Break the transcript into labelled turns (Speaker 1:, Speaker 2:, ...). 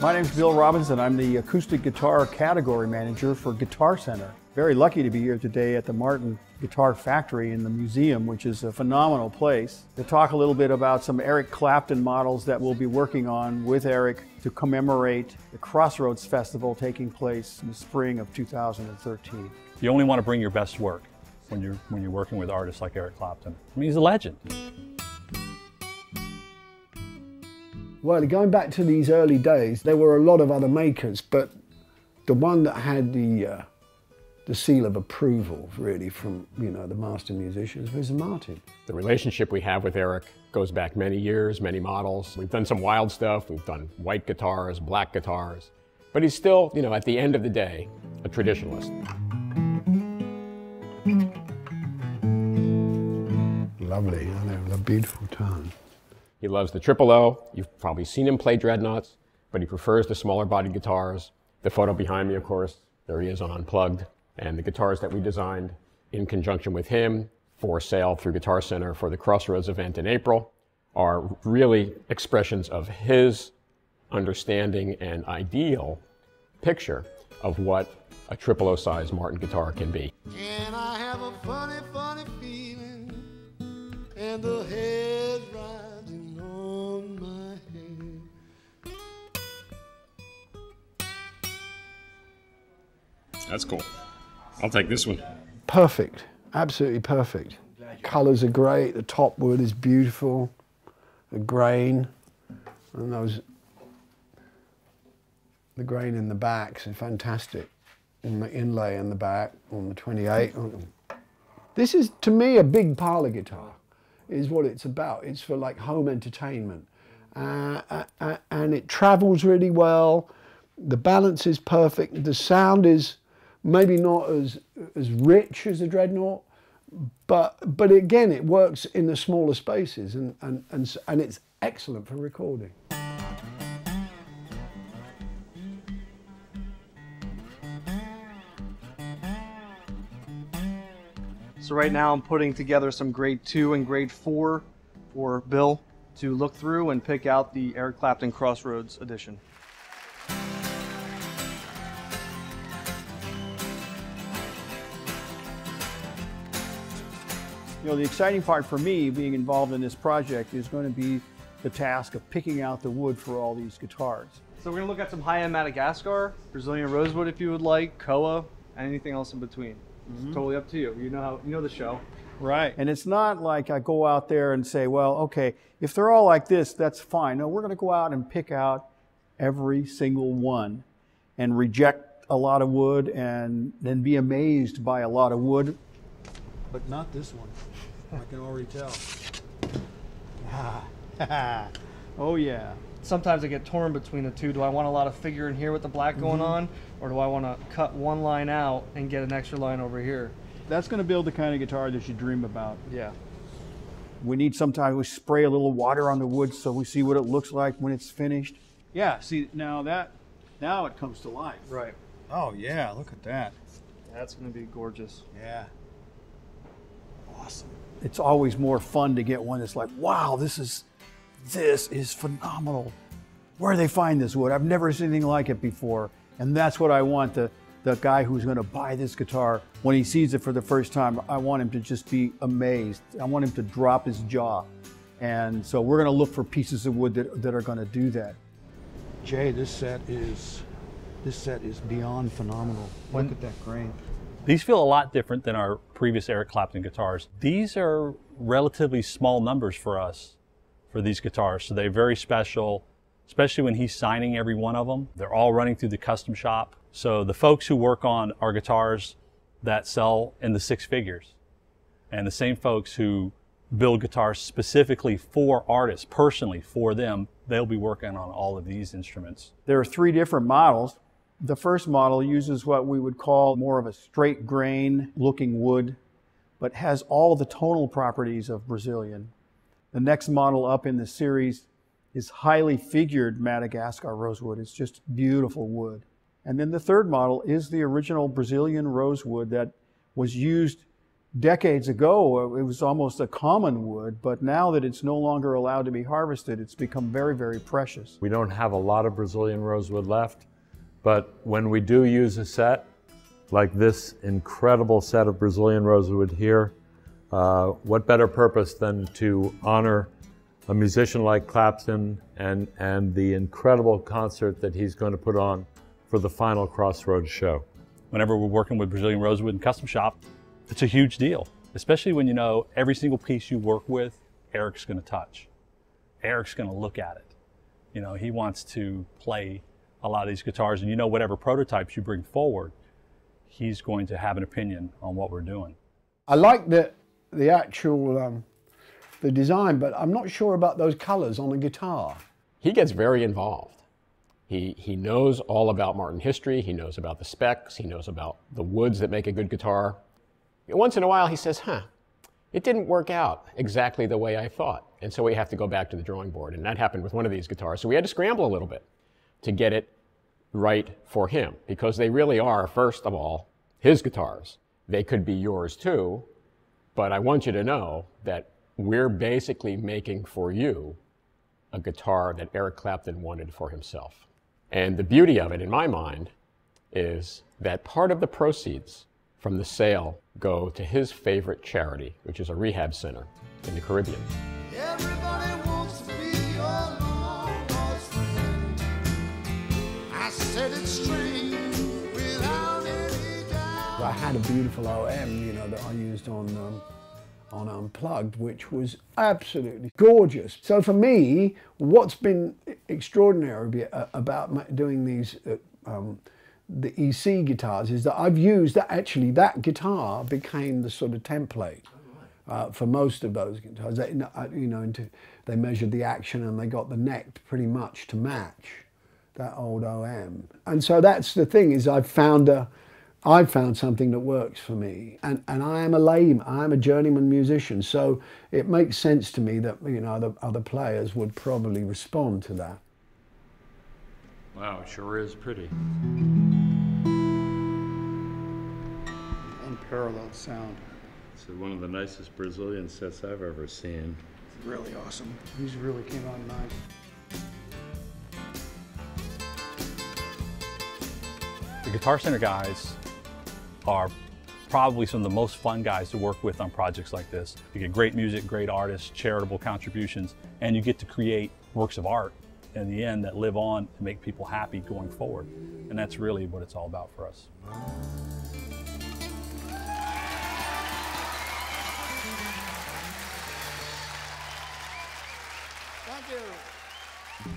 Speaker 1: My name's Bill Robbins, and I'm the acoustic guitar category manager for Guitar Center. Very lucky to be here today at the Martin Guitar Factory in the museum, which is a phenomenal place, to talk a little bit about some Eric Clapton models that we'll be working on with Eric to commemorate the Crossroads Festival taking place in the spring of 2013.
Speaker 2: You only want to bring your best work when you're working with artists like Eric Clapton. I mean, he's a legend.
Speaker 3: Well, going back to these early days, there were a lot of other makers, but the one that had the seal of approval, really, from the master musicians was Martin.
Speaker 4: The relationship we have with Eric goes back many years, many models. We've done some wild stuff. We've done white guitars, black guitars, but he's still, at the end of the day, a traditionalist.
Speaker 3: Lovely, a beautiful tone.
Speaker 4: He loves the triple O. You've probably seen him play dreadnoughts, but he prefers the smaller bodied guitars. The photo behind me, of course, there he is on Unplugged. And the guitars that we designed in conjunction with him for sale through Guitar Center for the Crossroads event in April are really expressions of his understanding and ideal picture of what a triple O size Martin guitar can be.
Speaker 5: And I have a funny, funny feeling, and the hair's rising on my head.
Speaker 4: That's cool. I'll take this one.
Speaker 3: Perfect, absolutely perfect. Colors are great, the top wood is beautiful, the grain, and the grain in the backs are fantastic. In the inlay in the back on the 28. This is, to me, a big parlor guitar, is what it's about. It's for like home entertainment. And it travels really well. The balance is perfect. The sound is maybe not as rich as a Dreadnought, but again, it works in the smaller spaces and it's excellent for recording.
Speaker 6: So right now I'm putting together some grade 2 and grade 4 for Bill to look through and pick out the Eric Clapton Crossroads edition.
Speaker 1: The exciting part for me being involved in this project is going to be the task of picking out the wood for all these guitars.
Speaker 6: So we're going to look at some high-end Madagascar, Brazilian rosewood if you would like, koa, and anything else in between. It's totally up to you. You know the show.
Speaker 1: Right. And it's not like I go out there and say, well, okay, if they're all like this, that's fine. No, we're going to go out and pick out every single one and reject a lot of wood and then be amazed by a lot of wood. But not this one. I can already tell. Oh yeah.
Speaker 6: Sometimes I get torn between the two. Do I want a lot of figure in here with the black going on, or do I want to cut one line out and get an extra line over here?
Speaker 1: That's going to build the kind of guitar that you dream about.
Speaker 6: Yeah.
Speaker 1: Sometimes we spray a little water on the wood so we see what it looks like when it's finished. Yeah, see, now it comes to life.
Speaker 6: Right.
Speaker 1: Oh yeah, look at that.
Speaker 6: That's going to be gorgeous.
Speaker 1: Yeah. Awesome. It's always more fun to get one that's like, wow, this is phenomenal. Where do they find this wood? I've never seen anything like it before. And that's what I want the guy who's going to buy this guitar, when he sees it for the first time, I want him to just be amazed. I want him to drop his jaw. And so we're going to look for pieces of wood that are going to do that. Jay, this set is beyond phenomenal. Look at that grain.
Speaker 2: These feel a lot different than our previous Eric Clapton guitars. These are relatively small numbers for us for these guitars, so they're very special, especially when he's signing every one of them. They're all running through the custom shop. So the folks who work on our guitars that sell in the 6 figures, and the same folks who build guitars specifically for artists, personally for them, they'll be working on all of these instruments.
Speaker 1: There are 3 different models. The first model uses what we would call more of a straight grain looking wood, but has all the tonal properties of Brazilian. The next model up in the series is highly figured Madagascar rosewood. It's just beautiful wood. And then the third model is the original Brazilian rosewood that was used Decades ago, it was almost a common wood, but now that it's no longer allowed to be harvested, it's become very, very precious.
Speaker 7: We don't have a lot of Brazilian rosewood left, but when we do use a set, like this incredible set of Brazilian rosewood here, what better purpose than to honor a musician like Clapton and the incredible concert that he's going to put on for the final Crossroads show.
Speaker 2: Whenever we're working with Brazilian rosewood in custom shop, it's a huge deal, especially when you know every single piece you work with, Eric's going to touch. Eric's going to look at it. You know, he wants to play a lot of these guitars, and you know, whatever prototypes you bring forward, he's going to have an opinion on what we're doing.
Speaker 3: I like the actual the design, but I'm not sure about those colors on the guitar.
Speaker 4: He gets very involved. He knows all about Martin history, he knows about the specs, he knows about the woods that make a good guitar. Once in a while he says, it didn't work out exactly the way I thought. And so we have to go back to the drawing board. And that happened with one of these guitars. So we had to scramble a little bit to get it right for him, because they really are, first of all, his guitars. They could be yours too, but I want you to know that we're basically making for you a guitar that Eric Clapton wanted for himself. And the beauty of it, in my mind, is that part of the proceeds from the sale go to his favorite charity, which is a rehab center in the Caribbean.
Speaker 5: Everybody wants to be your long-lost friend. I said it straight without any doubt.
Speaker 3: I had a beautiful OM, you know, that I used on Unplugged, which was absolutely gorgeous. So for me, what's been extraordinary about doing these the EC guitars is that I've used that, actually that guitar became the sort of template for most of those guitars. They, you know, they measured the action and they got the neck pretty much to match that old OM. And so that's the thing, is I've found something that works for me. And I am a journeyman musician, so it makes sense to me that, you know, other players would probably respond to that.
Speaker 7: Wow, sure is pretty.
Speaker 1: Unparalleled sound.
Speaker 7: It's one of the nicest Brazilian sets I've ever seen.
Speaker 1: It's really awesome. These really came out nice.
Speaker 2: The Guitar Center guys are probably some of the most fun guys to work with on projects like this. You get great music, great artists, charitable contributions, and you get to create works of art in the end that live on and make people happy going forward. And that's really what it's all about for us.
Speaker 5: Thank you.